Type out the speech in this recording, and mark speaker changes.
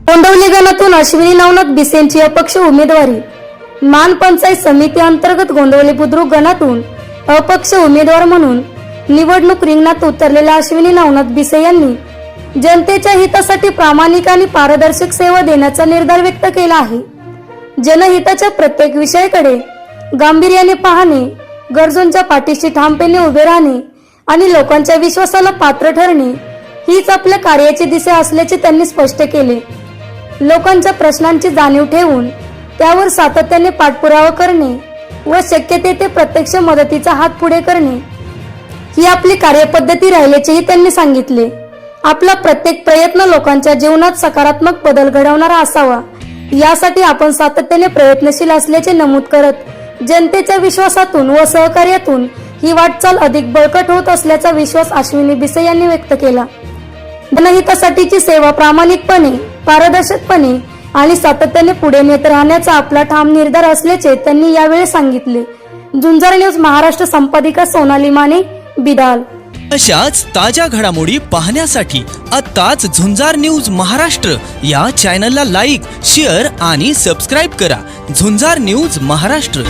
Speaker 1: गोंदवली गणातून अश्विनी नवनाथ बिसेंची अपक्ष उमेदवारी। मान पंचायत समिती अंतर्गत गोंदवली बुद्रुक गणातून अपक्ष उमेदवार म्हणून निवडणूक रिंगणात उतरलेल्या अश्विनी नवनाथ बिसे यांनी जनतेच्या हितासाठी प्रामाणिक आणि पारदर्शक सेवा देण्याचा निर्धार व्यक्त केला आहे। जनहिताच्या प्रत्येक विषयाकडे गांभीर्याने पाहणे, गरजूंच्या पाठीशी ठामपणे उभे राहणे आणि लोकांच्या विश्वासाला पात्र ठरणे हीच आपल्या कार्याची दिशा असल्याचे त्यांनी स्पष्ट केले। लोकांच्या प्रश्नांची जाणीव ठेवून त्यावर सातत्याने पाठपुरावा करणे व शक्य तेथे प्रत्यक्ष मदतीचा हात पुढे करणे ही आपली कार्यपद्धती राहिल्याचेही त्यांनी सांगितले। आपला प्रत्येक प्रयत्न लोकांच्या जीवनात सकारात्मक बदल घडवणारा असावा, यासाठी आपण सातत्याने प्रयत्नशील असल्याचे नमूद करत जनतेच्या विश्वासातून व सहकार्यातून ही वाटचाल अधिक बळकट होत असल्याचा विश्वास अश्विनी बिसे यांनी व्यक्त केला। जनहितासाठीची सेवा प्रामाणिकपणे, पारदर्शकपणे आणि सातत्याने पुढे नेत राहण्याचा आपला ठाम निर्धार असल्याचे त्यांनी यावेळी सांगितले। झुंजार न्यूज महाराष्ट्र संपादिका सोनाली माने, बिदाल।
Speaker 2: अशाच ताज्या घडामोडी पाहण्यासाठी आत्ताच झुंजार न्यूज महाराष्ट्र या चॅनलला लाईक, शेअर आणि सबस्क्राईब करा। झुंजार न्यूज महाराष्ट्र।